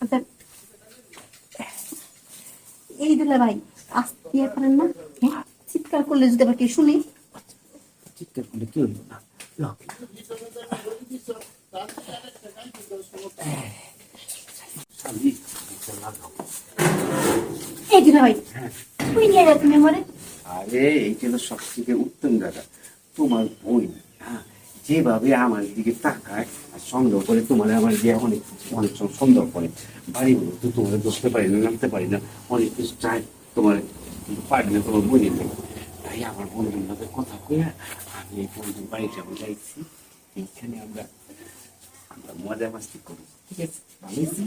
আচ্ছা, এই দিলে ভাই আসতে পারেন না? হ্যাঁ, চিৎকার করলে যদি আবার কি শুনি? চিৎকার করলে কি হইল না? লক এই দিলে ভাই তুই নিয়ে যা, তুমি মরে। আরে এইটা তো সব থেকে উত্তম দাদা, তোমার বোন। হ্যাঁ, যেভাবে আমার দিকে তাকায় আর সন্দেহ করে, তোমার আমার যে অনেক অনেক সময় সন্দেহ করে, বাড়ি বলো তো তোমার বসতে পারি না, নামতে পারি না, অনেক কিছু চাই তোমার, কিন্তু পারি না তোমার বোনের নেই। তাই আমার বন্ধুর মধ্যে কথা কইয়া আমি এই বন্ধুর বাড়িতে আমি যাইছি। এইখানে আমরা আমরা মজা মাস্তি করি, ঠিক আছে? ভালো হয়েছে?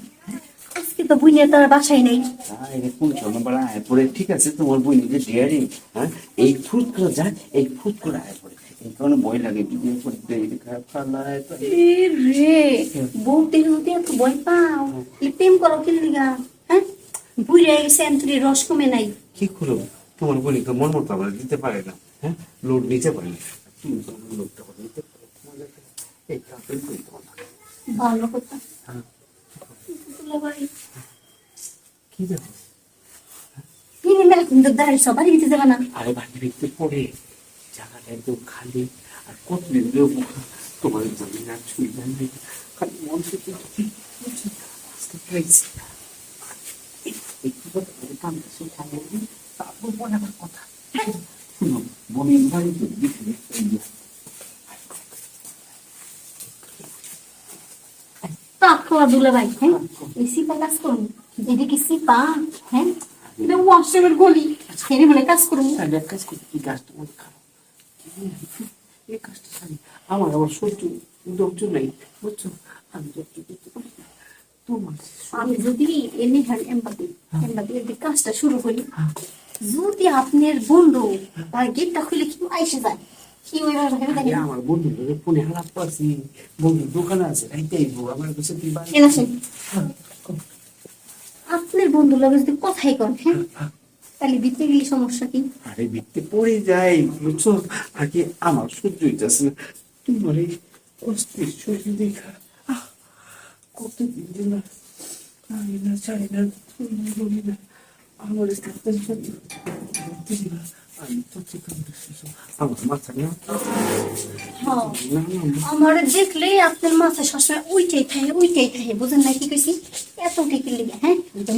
আজকে তো বুঝিয়ে তার বাসায় নেই। হ্যাঁ, এটা কোন নাম্বার আয় পড়ে, ঠিক আছে? তোমার বই নিজে ডিয়ারিং, হ্যাঁ, এই ফুট করে যায়, এই ফুট করে আয় পড়ে, এই কারণে ভয় লাগে বিয়ে করতে। খারাপ ফালায় তো এ রে, বউ দেখে যদি এত ভয় পাও, প্রেম করো কি লিগা? হ্যাঁ, বুঝে গেছে এমনি রস কমে নাই। কি করো? তোমার বলি তো মন মতো আমরা দিতে পারে না, হ্যাঁ, লোড নিতে পারি না। তুমি তো আমার লোডটা করে নিতে পারো, মজা করে। এই কাপড় করতে পারো না। ভালো কথা। হ্যাঁ, দুলা ভাই কি দেখো? কিনে মেলা কিন্তু দাঁড়িয়ে সবাই দিতে যাবে না। আরে বাড়ি দেখতে পড়ে, জায়গাটা একদম খালি, আর কতদিন দেবো তোমার জমি না ছুঁই জানবে, খালি মন থেকে আসতে চাইছি। একটু কথা বলে কামটা সে খালি তারপর বলে আমার কথা। হ্যাঁ, শুনো, বোনের বাড়ি তো দেখে তারপর দুলা ভাই, হ্যাঁ, এই সিপা কাজ করুন, যেটা কি সিপা? হ্যাঁ, এটা ওয়াশরুমের গলি, ছেড়ে বলে কাজ করুন। তাহলে এক কাজ করি, এই গাছটা মনে খারাপ, এই কাজটা সারি। আমার আবার সহ্য ধৈর্য নেই, বুঝছো? আমি ধৈর্য করতে পারি না তোমার। আমি যদি এনে এমবাদি এমবাদি এই কাজটা শুরু করি, যদি আপনার বন্ধু তার গেটটা খুলে কি আইসে যায়, কি ওইভাবে ভেবে আরে দেখেন। আমার বন্ধু ফোনে হালাপ পাচ্ছি, বন্ধুর দোকান আছে, রাইতেই আমার কাছে তুই বাড়ি। কেন আসেন? আপনার বন্ধু লোক যদি কথাই কন, হ্যাঁ, তাহলে দিতে গেলে সমস্যা কি? আরে বিকতে পড়ে যাই, বুঝছো? আগে আমার সহ্য হইতেছে না তোমার এই অস্থির শরীর দেখা। কতদিন যে না আমি না চাই না, তুমি বলি না আমার আমি তো ঠিক আমার মাথা না হ্যাঁ, না না আমার দেখলেই আপনার মাথা সবসময় উইটাই থাকে, বুঝেন না কি কইছি? এত টিকির লিগে, হ্যাঁ,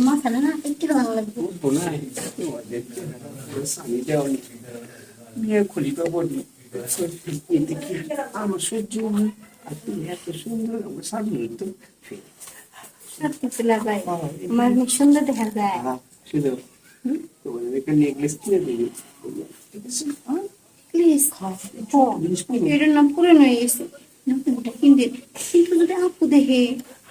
মাথা না একটু ভালো লাগবে। বলবো না, আমি যাও মেয়ে খুলিটা বলি এদিকে আমার সহ্য হয়, আর তুমি এত সুন্দর আমার সামনে তো সত্যি তো লাগাই, আমার অনেক সুন্দর দেখা যায়। শুধু তোমার একটা নেকলেস কিনে দেবে, ঠিক আছে? প্লিজ, এটার নাম পুরানো হয়ে গেছে, নতুনটা কিনতে। কিন্তু যদি আপু দেখে?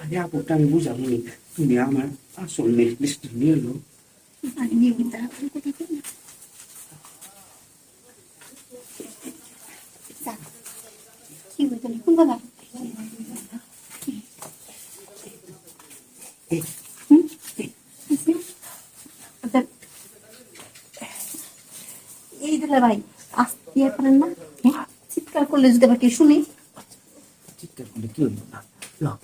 আরে আপুটা আমি বুঝাবো নি, তুমি আমার আসল নেকলেসটা নিয়ে এলো। আমি নিয়মিত আপনার কথা বলি না। যাক, কি বলতে কোন দাদা? আচ্ছা, এই দিলে ভাই আসতে পারেন না? হ্যাঁ, চিৎকার করলে যদি আবার কি শুনি? চিৎকার করলে কি হইল না? লক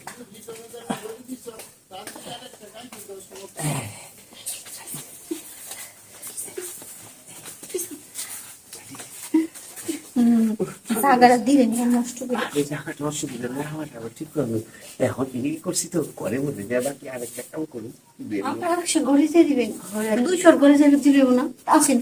জায়গাটা দিলেন নষ্ট করে। এই জায়গাটা অসুবিধা না, আমার আবার ঠিক করবে। এখন এই করছি তো, করে মধ্যে যে বাকি আরেকটা কাম করুন। আপনার 100 ঘরে যেয়ে দিবেন, 200 ঘরে যেয়ে দিবেন না? আসেন।